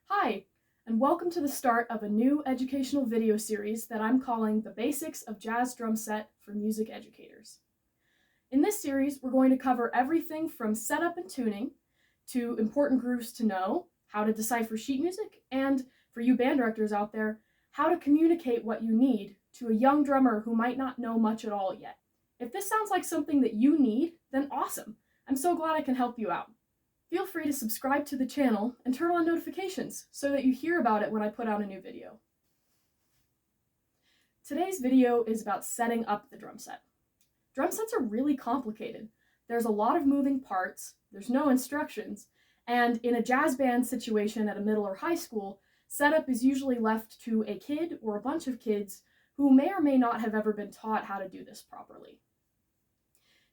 Hi, and welcome to the start of a new educational video series that I'm calling The Basics of Jazz Drum Set for Music Educators. In this series, we're going to cover everything from setup and tuning to important grooves to know, how to decipher sheet music, and for you band directors out there, how to communicate what you need to a young drummer who might not know much at all yet. If this sounds like something that you need, then awesome. I'm so glad I can help you out. Feel free to subscribe to the channel and turn on notifications so that you hear about it when I put out a new video. Today's video is about setting up the drum set. Drum sets are really complicated. There's a lot of moving parts, there's no instructions, and in a jazz band situation at a middle or high school, setup is usually left to a kid or a bunch of kids who may or may not have ever been taught how to do this properly.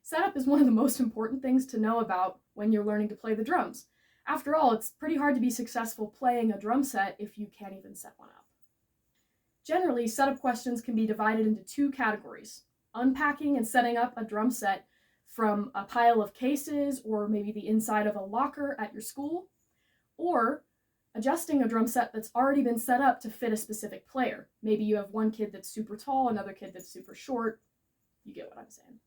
Setup is one of the most important things to know about when you're learning to play the drums. After all, it's pretty hard to be successful playing a drum set if you can't even set one up. Generally, setup questions can be divided into two categories: unpacking and setting up a drum set from a pile of cases or maybe the inside of a locker at your school, or adjusting a drum set that's already been set up to fit a specific player. Maybe you have one kid that's super tall, another kid that's super short. You get what I'm saying.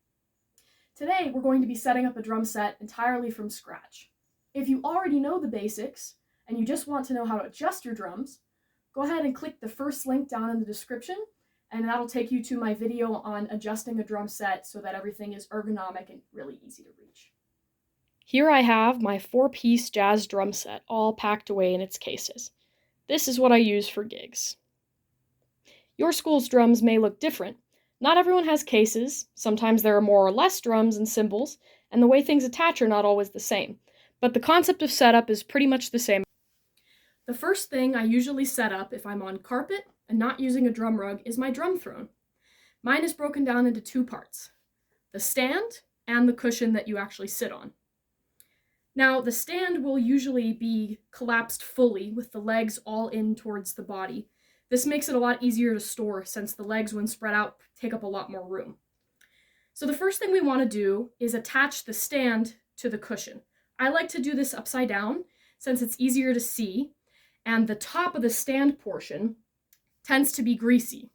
Today, we're going to be setting up a drum set entirely from scratch. If you already know the basics and you just want to know how to adjust your drums, go ahead and click the first link down in the description, and that'll take you to my video on adjusting a drum set so that everything is ergonomic and really easy to reach. Here I have my 4-piece jazz drum set all packed away in its cases. This is what I use for gigs. Your school's drums may look different. Not everyone has cases, sometimes there are more or less drums and cymbals, and the way things attach are not always the same. But the concept of setup is pretty much the same. The first thing I usually set up if I'm on carpet and not using a drum rug is my drum throne. Mine is broken down into two parts: the stand and the cushion that you actually sit on. Now, the stand will usually be collapsed fully with the legs all in towards the body. This makes it a lot easier to store since the legs, when spread out, take up a lot more room. So the first thing we want to do is attach the stand to the cushion. I like to do this upside down since it's easier to see, and the top of the stand portion tends to be greasy.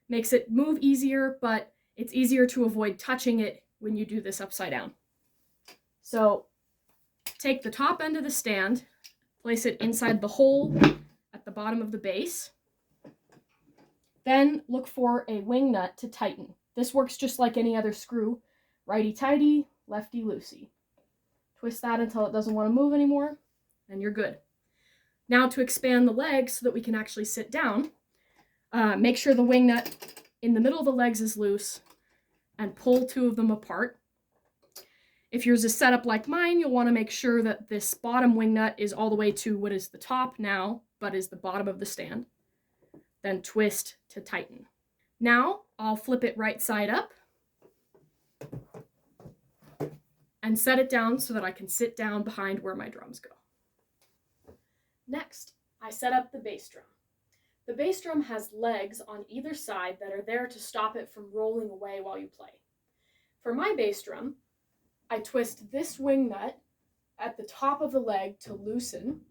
Makes it move easier, but it's easier to avoid touching it when you do this upside down. So take the top end of the stand, place it inside the hole at the bottom of the base. Then look for a wing nut to tighten. This works just like any other screw. Righty-tighty, lefty-loosey. Twist that until it doesn't want to move anymore, and you're good. Now to expand the legs so that we can actually sit down, make sure the wing nut in the middle of the legs is loose and pull two of them apart. If yours is set up like mine, you'll want to make sure that this bottom wing nut is all the way to what is the top now, but is the bottom of the stand. Then twist to tighten. Now I'll flip it right side up and set it down so that I can sit down behind where my drums go. Next, I set up the bass drum. The bass drum has legs on either side that are there to stop it from rolling away while you play. For my bass drum, I twist this wing nut at the top of the leg to loosen.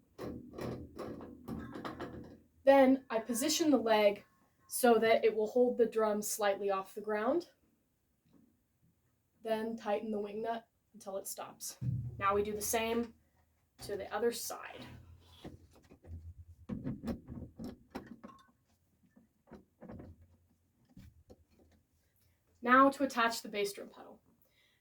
Then I position the leg so that it will hold the drum slightly off the ground. Then tighten the wing nut until it stops. Now we do the same to the other side. Now to attach the bass drum pedal.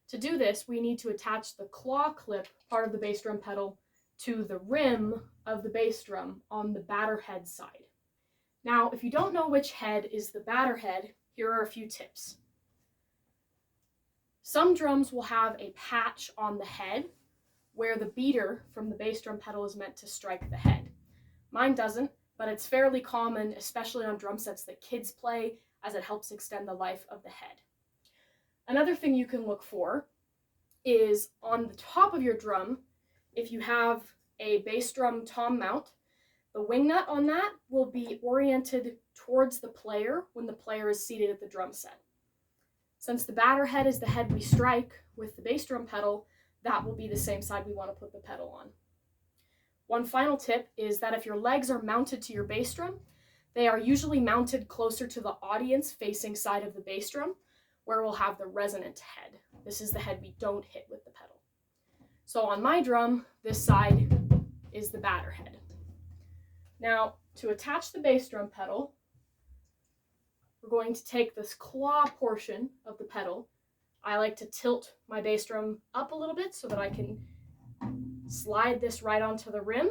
To do this, we need to attach the claw clip part of the bass drum pedal to the rim of the bass drum on the batter head side. Now, if you don't know which head is the batter head, here are a few tips. Some drums will have a patch on the head where the beater from the bass drum pedal is meant to strike the head. Mine doesn't, but it's fairly common, especially on drum sets that kids play, as it helps extend the life of the head. Another thing you can look for is on the top of your drum, if you have a bass drum tom mount, the wing nut on that will be oriented towards the player when the player is seated at the drum set. Since the batter head is the head we strike with the bass drum pedal, that will be the same side we want to put the pedal on. One final tip is that if your legs are mounted to your bass drum, they are usually mounted closer to the audience facing side of the bass drum, where we'll have the resonant head. This is the head we don't hit with the pedal. So on my drum, this side is the batter head. Now, to attach the bass drum pedal, we're going to take this claw portion of the pedal. I like to tilt my bass drum up a little bit so that I can slide this right onto the rim,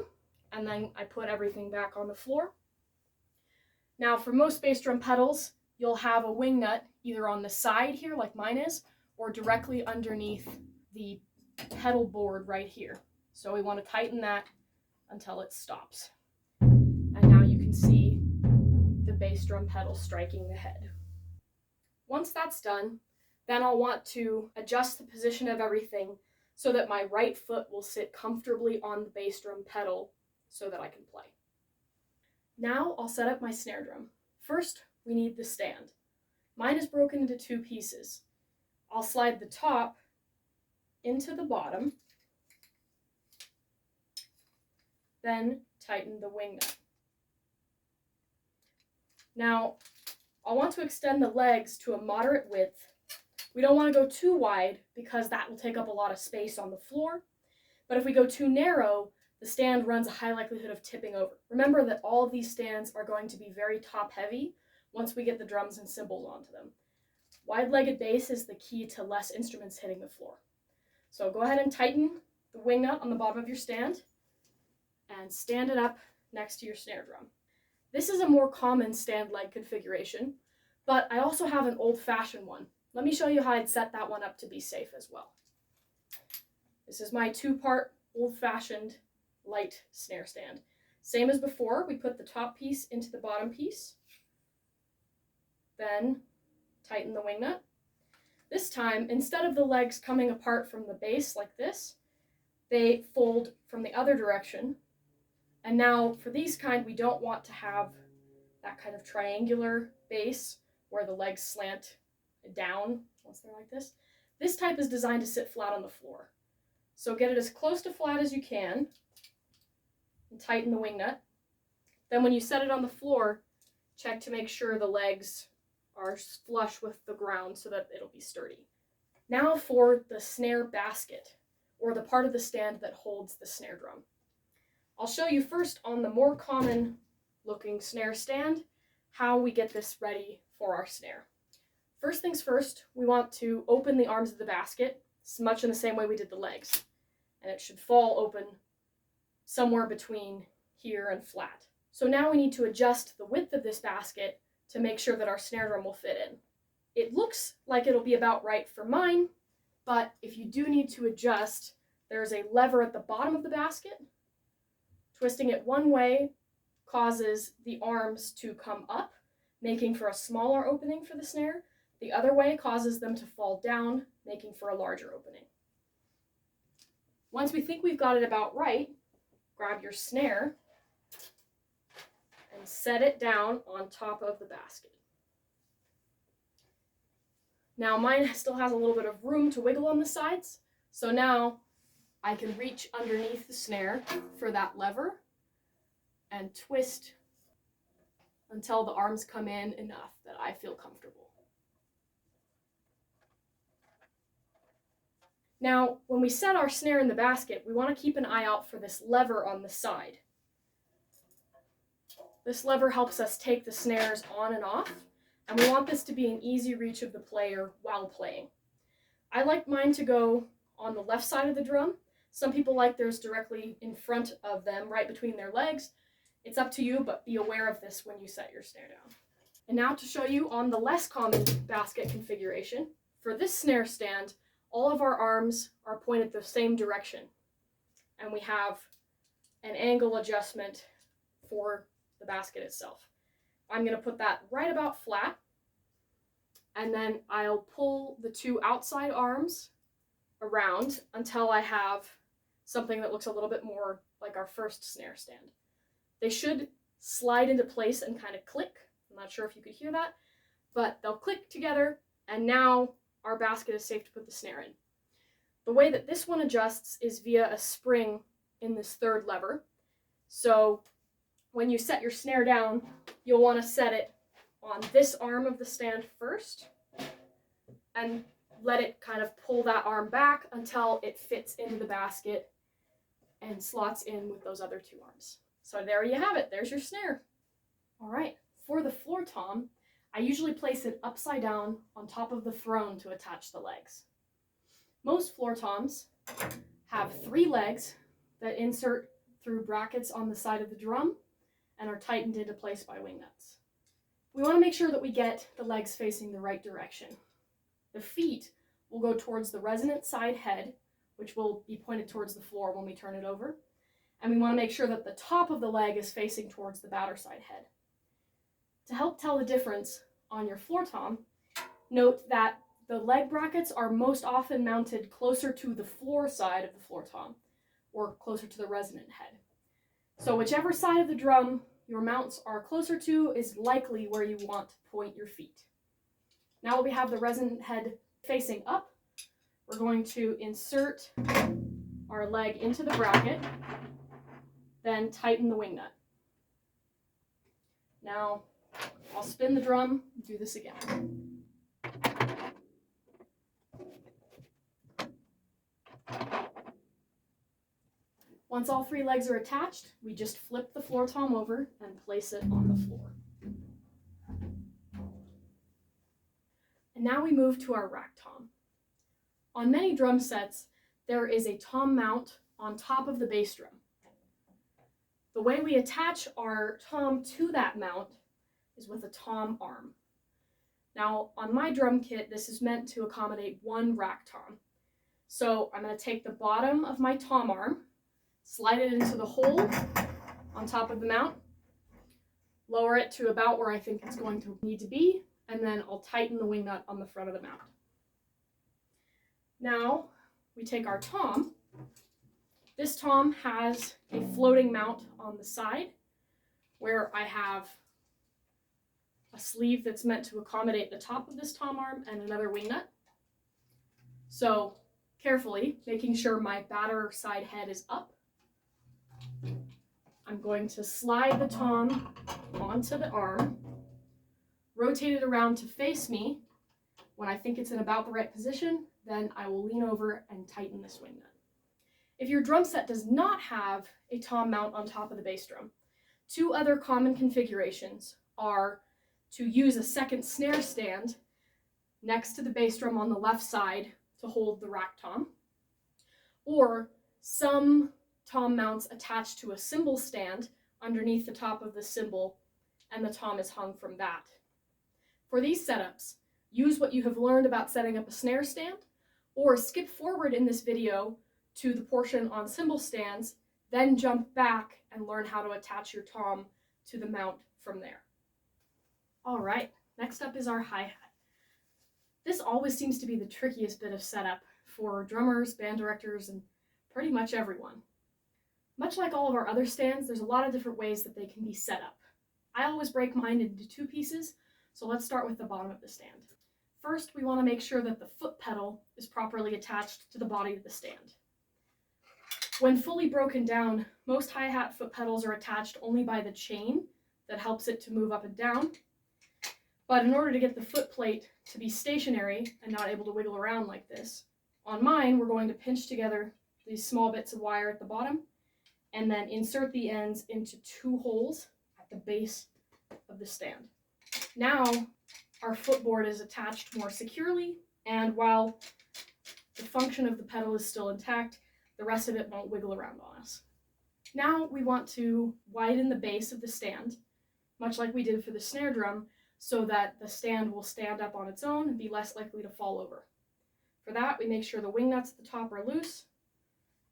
and then I put everything back on the floor. Now, for most bass drum pedals, you'll have a wing nut either on the side here, like mine is, or directly underneath the pedal board right here. So we want to tighten that until it stops. And now you can see the bass drum pedal striking the head. Once that's done, then I'll want to adjust the position of everything so that my right foot will sit comfortably on the bass drum pedal so that I can play. Now I'll set up my snare drum. First, we need the stand. Mine is broken into two pieces. I'll slide the top into the bottom, then tighten the wing nut. Now, I'll want to extend the legs to a moderate width. We don't want to go too wide because that will take up a lot of space on the floor. But if we go too narrow, the stand runs a high likelihood of tipping over. Remember that all of these stands are going to be very top heavy once we get the drums and cymbals onto them. Wide-legged bass is the key to less instruments hitting the floor. So go ahead and tighten the wing nut on the bottom of your stand and stand it up next to your snare drum. This is a more common stand leg configuration, but I also have an old-fashioned one. Let me show you how I'd set that one up to be safe as well. This is my two-part old-fashioned light snare stand. Same as before, we put the top piece into the bottom piece, then tighten the wing nut. This time, instead of the legs coming apart from the base like this, they fold from the other direction. And now for these kind, we don't want to have that kind of triangular base where the legs slant down once they're like this. This type is designed to sit flat on the floor. So get it as close to flat as you can and tighten the wing nut. Then when you set it on the floor, check to make sure the legs are flush with the ground so that it'll be sturdy. Now for the snare basket, or the part of the stand that holds the snare drum. I'll show you first on the more common looking snare stand how we get this ready for our snare. First things first, we want to open the arms of the basket, much in the same way we did the legs. And it should fall open somewhere between here and flat. So now we need to adjust the width of this basket to make sure that our snare drum will fit in. It looks like it'll be about right for mine, but if you do need to adjust, there's a lever at the bottom of the basket. Twisting it one way causes the arms to come up, making for a smaller opening for the snare. The other way causes them to fall down, making for a larger opening. Once we think we've got it about right, grab your snare and set it down on top of the basket. Now mine still has a little bit of room to wiggle on the sides, so now I can reach underneath the snare for that lever and twist until the arms come in enough that I feel comfortable. Now, when we set our snare in the basket, we want to keep an eye out for this lever on the side. This lever helps us take the snares on and off, and we want this to be an easy reach of the player while playing. I like mine to go on the left side of the drum. Some people like theirs directly in front of them, right between their legs. It's up to you, but be aware of this when you set your snare down. And now to show you on the less common basket configuration. For this snare stand, all of our arms are pointed the same direction, and we have an angle adjustment for the basket itself. I'm going to put that right about flat, and then I'll pull the two outside arms around until I have something that looks a little bit more like our first snare stand. They should slide into place and kind of click. I'm not sure if you could hear that, but they'll click together, and now our basket is safe to put the snare in. The way that this one adjusts is via a spring in this third lever. So when you set your snare down, you'll want to set it on this arm of the stand first and let it kind of pull that arm back until it fits into the basket and slots in with those other two arms. So there you have it. There's your snare. All right, for the floor tom, I usually place it upside down on top of the throne to attach the legs. Most floor toms have 3 legs that insert through brackets on the side of the drum and are tightened into place by wing nuts. We want to make sure that we get the legs facing the right direction. The feet will go towards the resonant side head, which will be pointed towards the floor when we turn it over. And we want to make sure that the top of the leg is facing towards the batter side head. To help tell the difference on your floor tom, note that the leg brackets are most often mounted closer to the floor side of the floor tom, or closer to the resonant head. So whichever side of the drum your mounts are closer to is likely where you want to point your feet. Now that we have the resonant head facing up, we're going to insert our leg into the bracket, then tighten the wing nut. Now I'll spin the drum and do this again. Once all 3 legs are attached, we just flip the floor tom over and place it on the floor. And now we move to our rack tom. On many drum sets, there is a tom mount on top of the bass drum. The way we attach our tom to that mount is with a tom arm. Now, on my drum kit, this is meant to accommodate 1 rack tom. So I'm going to take the bottom of my tom arm, slide it into the hole on top of the mount, lower it to about where I think it's going to need to be, and then I'll tighten the wing nut on the front of the mount. Now we take our tom. This tom has a floating mount on the side where I have a sleeve that's meant to accommodate the top of this tom arm and another wing nut. So carefully, making sure my batter side head is up, I'm going to slide the tom onto the arm, rotate it around to face me. When I think it's in about the right position, then I will lean over and tighten this wing nut. If your drum set does not have a tom mount on top of the bass drum, 2 other common configurations are to use a second snare stand next to the bass drum on the left side to hold the rack tom, or some tom mounts attached to a cymbal stand underneath the top of the cymbal, and the tom is hung from that. For these setups, use what you have learned about setting up a snare stand, or skip forward in this video to the portion on cymbal stands, then jump back and learn how to attach your tom to the mount from there. All right, next up is our hi-hat. This always seems to be the trickiest bit of setup for drummers, band directors, and pretty much everyone. Much like all of our other stands, there's a lot of different ways that they can be set up. I always break mine into 2 pieces, so let's start with the bottom of the stand. First, we want to make sure that the foot pedal is properly attached to the body of the stand. When fully broken down, most hi-hat foot pedals are attached only by the chain that helps it to move up and down. But in order to get the foot plate to be stationary and not able to wiggle around like this, on mine we're going to pinch together these small bits of wire at the bottom and then insert the ends into 2 holes at the base of the stand. Now our footboard is attached more securely, and while the function of the pedal is still intact, the rest of it won't wiggle around on us. Now we want to widen the base of the stand, much like we did for the snare drum, so that the stand will stand up on its own and be less likely to fall over. For that, we make sure the wing nuts at the top are loose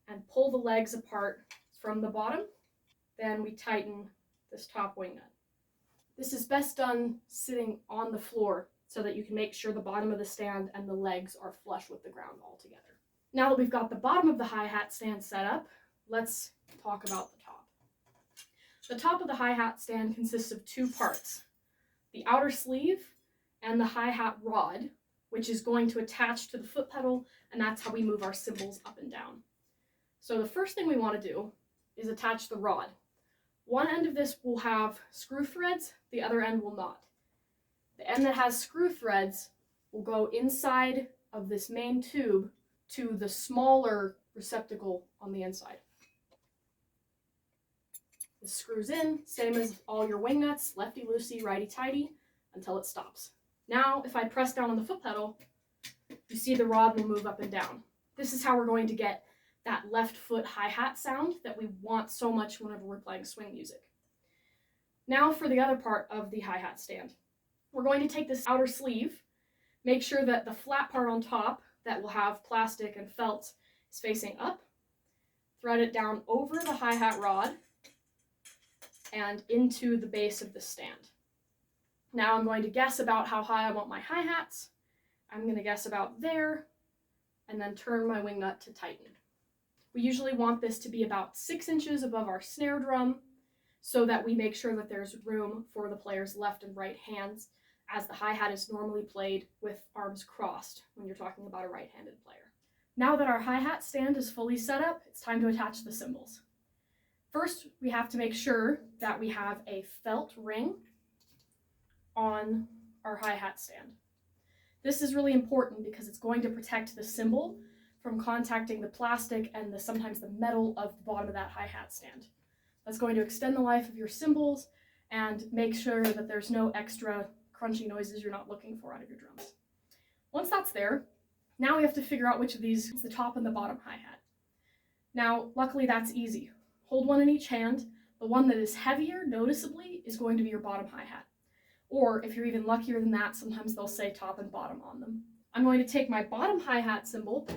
and pull the legs apart from the bottom. Then we tighten this top wing nut. This is best done sitting on the floor so that you can make sure the bottom of the stand and the legs are flush with the ground all together. Now that we've got the bottom of the hi-hat stand set up, let's talk about the top. The top of the hi-hat stand consists of 2 parts: the outer sleeve and the hi-hat rod, which is going to attach to the foot pedal, and that's how we move our cymbals up and down. So the first thing we want to do is attach the rod. One end of this will have screw threads, the other end will not. The end that has screw threads will go inside of this main tube to the smaller receptacle on the inside. This screws in, same as all your wing nuts, lefty-loosey, righty-tighty, until it stops. Now, if I press down on the foot pedal, you see the rod will move up and down. This is how we're going to get that left foot hi-hat sound that we want so much whenever we're playing swing music. Now for the other part of the hi-hat stand. We're going to take this outer sleeve, make sure that the flat part on top that will have plastic and felt is facing up, thread it down over the hi-hat rod and into the base of the stand. Now I'm going to guess about how high I want my hi-hats. I'm going to guess about there, and then turn my wing nut to tighten. We usually want this to be about 6 inches above our snare drum so that we make sure that there's room for the player's left and right hands, as the hi-hat is normally played with arms crossed when you're talking about a right-handed player. Now that our hi-hat stand is fully set up, it's time to attach the cymbals. First, we have to make sure that we have a felt ring on our hi-hat stand. This is really important because it's going to protect the cymbal from contacting the plastic and sometimes the metal of the bottom of that hi-hat stand. That's going to extend the life of your cymbals and make sure that there's no extra crunchy noises you're not looking for out of your drums. Once that's there, now we have to figure out which of these is the top and the bottom hi-hat. Now, luckily that's easy. Hold one in each hand. The one that is heavier, noticeably, is going to be your bottom hi-hat. Or if you're even luckier than that, sometimes they'll say top and bottom on them. I'm going to take my bottom hi-hat cymbal,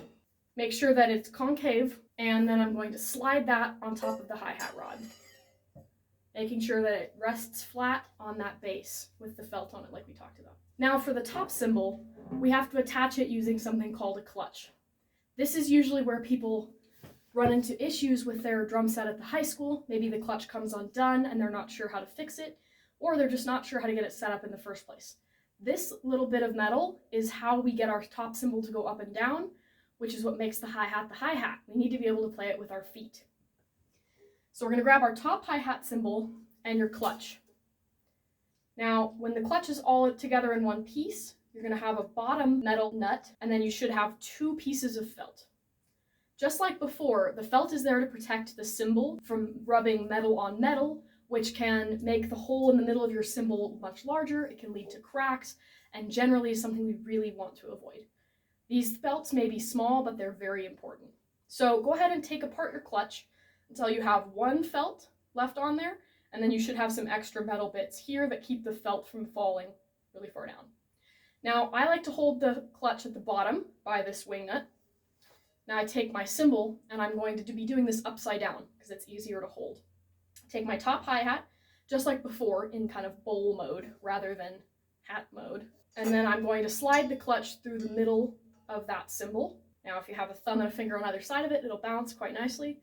make sure that it's concave, and then I'm going to slide that on top of the hi-hat rod, making sure that it rests flat on that base with the felt on it like we talked about. Now for the top cymbal, we have to attach it using something called a clutch. This is usually where people run into issues with their drum set at the high school. Maybe the clutch comes undone and they're not sure how to fix it, or they're just not sure how to get it set up in the first place. This little bit of metal is how we get our top cymbal to go up and down, which is what makes the hi-hat the hi-hat. We need to be able to play it with our feet. So we're going to grab our top hi-hat cymbal and your clutch. Now, when the clutch is all together in one piece, you're going to have a bottom metal nut, and then you should have 2 pieces of felt. Just like before, the felt is there to protect the cymbal from rubbing metal on metal, which can make the hole in the middle of your cymbal much larger. It can lead to cracks, and generally is something we really want to avoid. These felts may be small, but they're very important. So go ahead and take apart your clutch until you have 1 felt left on there, and then you should have some extra metal bits here that keep the felt from falling really far down. Now, I like to hold the clutch at the bottom by this wing nut. Now I take my cymbal, and I'm going to be doing this upside down because it's easier to hold. Take my top hi-hat, just like before, in kind of bowl mode rather than hat mode. And then I'm going to slide the clutch through the middle of that cymbal. Now if you have a thumb and a finger on either side of it, it'll bounce quite nicely.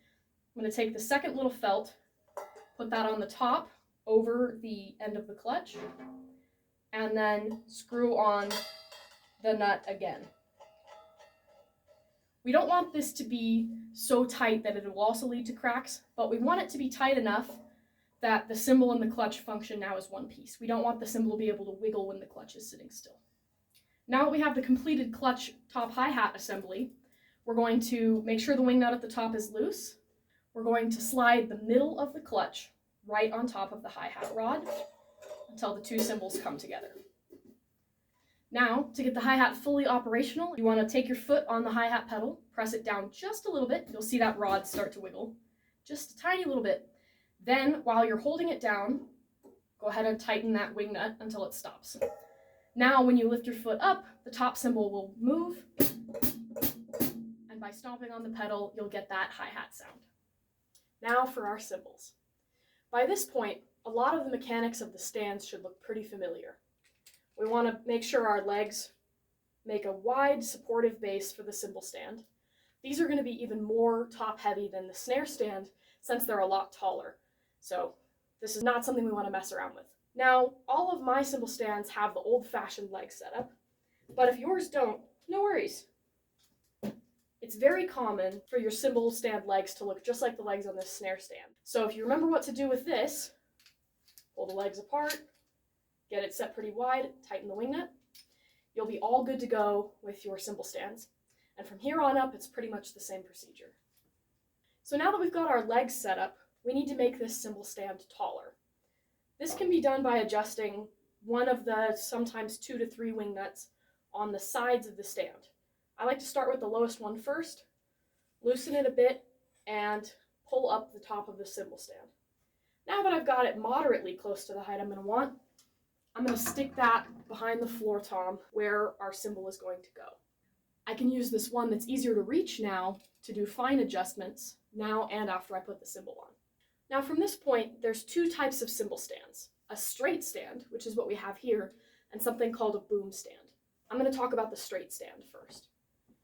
I'm going to take the second little felt, put that on the top over the end of the clutch, and then screw on the nut again. We don't want this to be so tight that it will also lead to cracks, but we want it to be tight enough that the cymbal and the clutch function now as one piece. We don't want the cymbal to be able to wiggle when the clutch is sitting still. Now that we have the completed clutch top hi-hat assembly, we're going to make sure the wing nut at the top is loose. We're going to slide the middle of the clutch right on top of the hi-hat rod until the 2 cymbals come together. Now, to get the hi-hat fully operational, you want to take your foot on the hi-hat pedal, press it down just a little bit. You'll see that rod start to wiggle, just a tiny little bit. Then, while you're holding it down, go ahead and tighten that wing nut until it stops. Now, when you lift your foot up, the top cymbal will move, and by stomping on the pedal, you'll get that hi-hat sound. Now for our cymbals. By this point, a lot of the mechanics of the stands should look pretty familiar. We want to make sure our legs make a wide supportive base for the cymbal stand. These are going to be even more top heavy than the snare stand since they're a lot taller. So this is not something we want to mess around with. Now, all of my cymbal stands have the old-fashioned leg setup, but if yours don't, no worries. It's very common for your cymbal stand legs to look just like the legs on this snare stand. So if you remember what to do with this, pull the legs apart, get it set pretty wide, tighten the wing nut, you'll be all good to go with your cymbal stands. And from here on up, it's pretty much the same procedure. So now that we've got our legs set up, we need to make this cymbal stand taller. This can be done by adjusting one of the sometimes 2 to 3 wing nuts on the sides of the stand. I like to start with the lowest one first, loosen it a bit, and pull up the top of the cymbal stand. Now that I've got it moderately close to the height I'm going to want, I'm going to stick that behind the floor tom where our cymbal is going to go. I can use this one that's easier to reach now to do fine adjustments now and after I put the cymbal on. Now from this point, there's 2 types of cymbal stands. A straight stand, which is what we have here, and something called a boom stand. I'm going to talk about the straight stand first.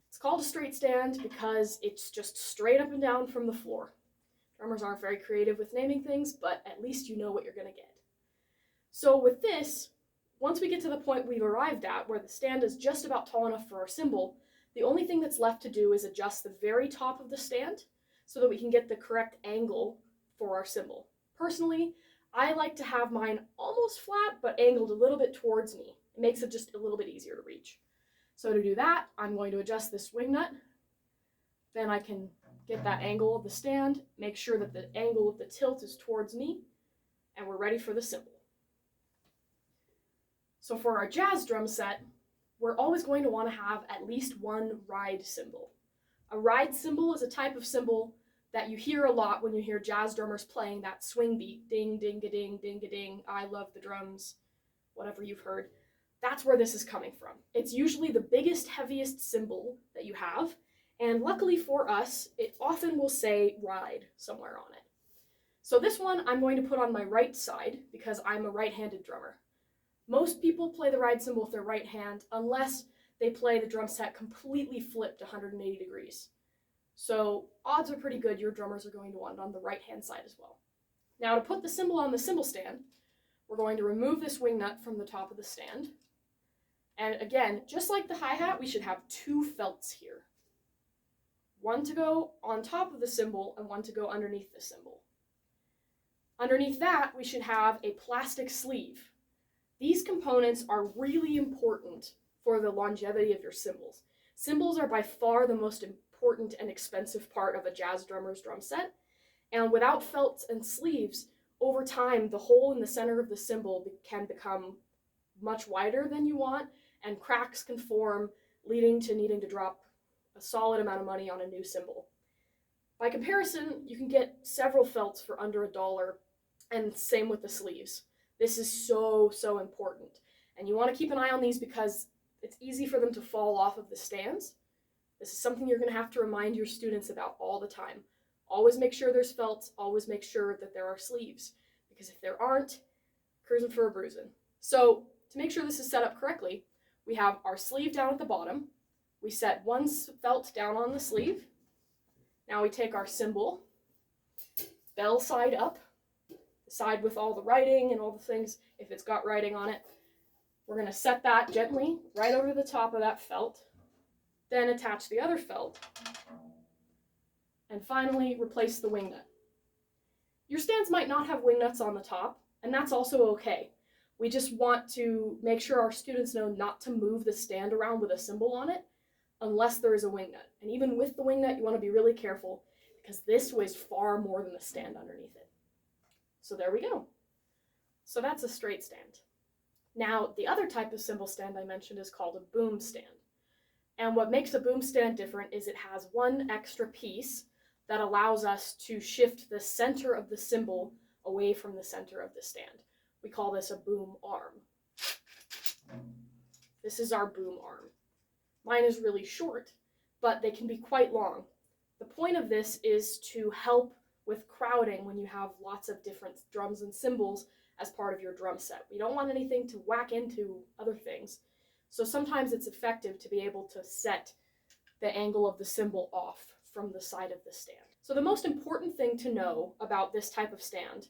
It's called a straight stand because it's just straight up and down from the floor. Drummers aren't very creative with naming things, but at least you know what you're going to get. So with this, once we get to the point we've arrived at where the stand is just about tall enough for our cymbal, the only thing that's left to do is adjust the very top of the stand so that we can get the correct angle for our cymbal. Personally, I like to have mine almost flat but angled a little bit towards me. It makes it just a little bit easier to reach. So to do that, I'm going to adjust this wing nut. Then I can get that angle of the stand, make sure that the angle of the tilt is towards me, and we're ready for the cymbal. So for our jazz drum set, we're always going to want to have at least one ride cymbal. A ride cymbal is a type of cymbal that you hear a lot when you hear jazz drummers playing that swing beat, ding, ding-a-ding, ding-a-ding, I love the drums, whatever you've heard. That's where this is coming from. It's usually the biggest, heaviest cymbal that you have, and luckily for us, it often will say ride somewhere on it. So this one I'm going to put on my right side because I'm a right-handed drummer. Most people play the ride cymbal with their right hand unless they play the drum set completely flipped 180 degrees. So odds are pretty good your drummers are going to want it on the right-hand side as well. Now to put the cymbal on the cymbal stand, we're going to remove this wing nut from the top of the stand. And again, just like the hi-hat, we should have 2 felts here. One to go on top of the cymbal and one to go underneath the cymbal. Underneath that, we should have a plastic sleeve. These components are really important for the longevity of your cymbals. Cymbals are by far the most important and expensive part of a jazz drummer's drum set, and without felts and sleeves, over time, the hole in the center of the cymbal can become much wider than you want, and cracks can form, leading to needing to drop a solid amount of money on a new cymbal. By comparison, you can get several felts for under $1, and same with the sleeves. This is so important. And you want to keep an eye on these because it's easy for them to fall off of the stands. This is something you're going to have to remind your students about all the time. Always make sure there's felts, always make sure that there are sleeves, because if there aren't, cruising for a bruising. So to make sure this is set up correctly, we have our sleeve down at the bottom. We set one felt down on the sleeve. Now we take our cymbal, bell side up, the side with all the writing and all the things, if it's got writing on it. We're going to set that gently right over the top of that felt, then attach the other felt, and finally replace the wing nut. Your stands might not have wing nuts on the top, and that's also okay. We just want to make sure our students know not to move the stand around with a cymbal on it unless there is a wing nut. And even with the wing nut, you want to be really careful because this weighs far more than the stand underneath it. So there we go. So that's a straight stand. Now, the other type of cymbal stand I mentioned is called a boom stand. And what makes a boom stand different is it has one extra piece that allows us to shift the center of the cymbal away from the center of the stand. We call this a boom arm. This is our boom arm. Mine is really short, but they can be quite long. The point of this is to help with crowding when you have lots of different drums and cymbals as part of your drum set. We don't want anything to whack into other things. So sometimes it's effective to be able to set the angle of the cymbal off from the side of the stand. So the most important thing to know about this type of stand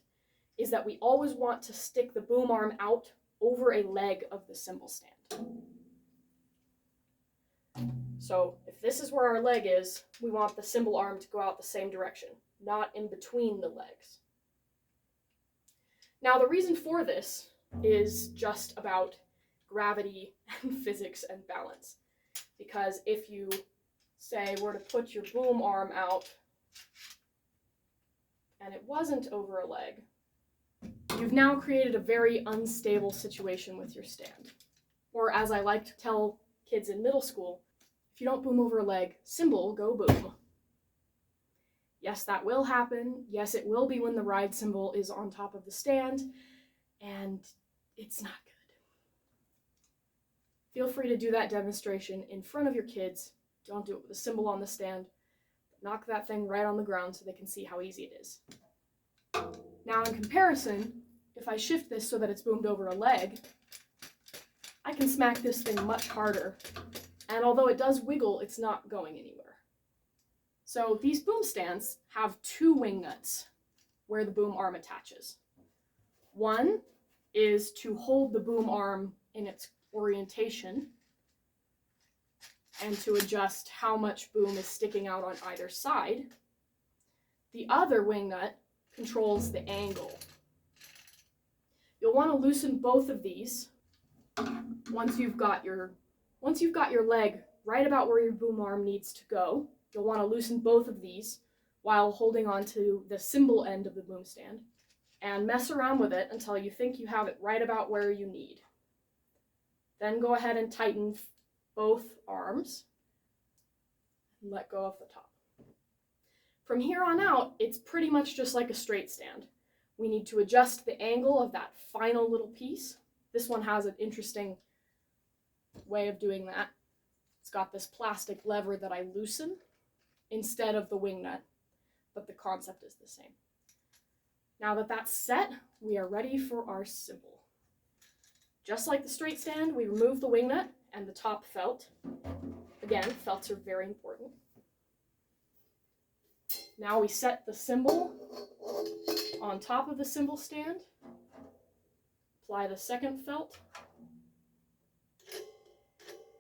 is that we always want to stick the boom arm out over a leg of the cymbal stand. So if if this is where our leg is, we want the cymbal arm to go out the same direction, not in between the legs. Now, the reason for this is just about gravity and physics and balance. Because if you, say, were to put your boom arm out and it wasn't over a leg, you've now created a very unstable situation with your stand. Or as I like to tell kids in middle school, if you don't boom over a leg, cymbal, go boom. Yes, that will happen. Yes, it will be when the ride cymbal is on top of the stand, and it's not good. Feel free to do that demonstration in front of your kids. Don't do it with a cymbal on the stand. Knock that thing right on the ground so they can see how easy it is. Now, in comparison, if I shift this so that it's boomed over a leg, I can smack this thing much harder. And although it does wiggle, it's not going anywhere. So these boom stands have two wing nuts where the boom arm attaches. One is to hold the boom arm in its orientation and to adjust how much boom is sticking out on either side. The other wing nut controls the angle. You'll want to loosen both of these once you've got your leg right about where your boom arm needs to go. You'll want to loosen both of these while holding on to the cymbal end of the boom stand and mess around with it until you think you have it right about where you need. Then go ahead and tighten both arms and let go of the top. From here on out, it's pretty much just like a straight stand. We need to adjust the angle of that final little piece. This one has an interesting way of doing that. It's got this plastic lever that I loosen instead of the wing nut, but the concept is the same. Now that that's set, we are ready for our cymbal. Just like the straight stand, we remove the wing nut and the top felt. Again, felts are very important. Now we set the cymbal on top of the cymbal stand, apply the second felt,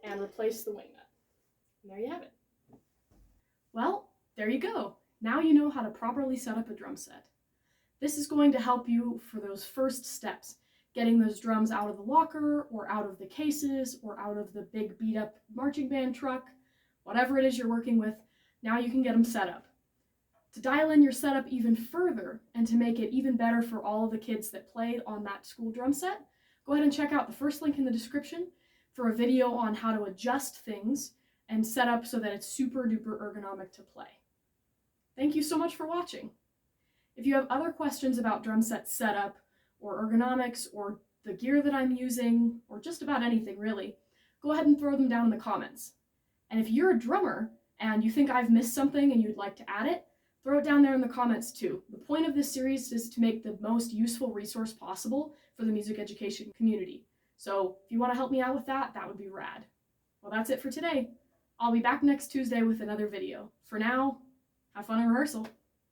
and replace the wing nut. And there you have it. Well, there you go. Now you know how to properly set up a drum set. This is going to help you for those first steps, getting those drums out of the locker or out of the cases or out of the big beat up marching band truck, whatever it is you're working with. Now you can get them set up. To dial in your setup even further and to make it even better for all of the kids that played on that school drum set, go ahead and check out the first link in the description for a video on how to adjust things and set up so that it's super duper ergonomic to play. Thank you so much for watching. If you have other questions about drum set setup or ergonomics or the gear that I'm using or just about anything really, go ahead and throw them down in the comments. And if you're a drummer and you think I've missed something and you'd like to add it, throw it down there in the comments too. The point of this series is to make the most useful resource possible for the music education community. So if you want to help me out with that, that would be rad. Well, that's it for today. I'll be back next Tuesday with another video. For now, have fun in rehearsal.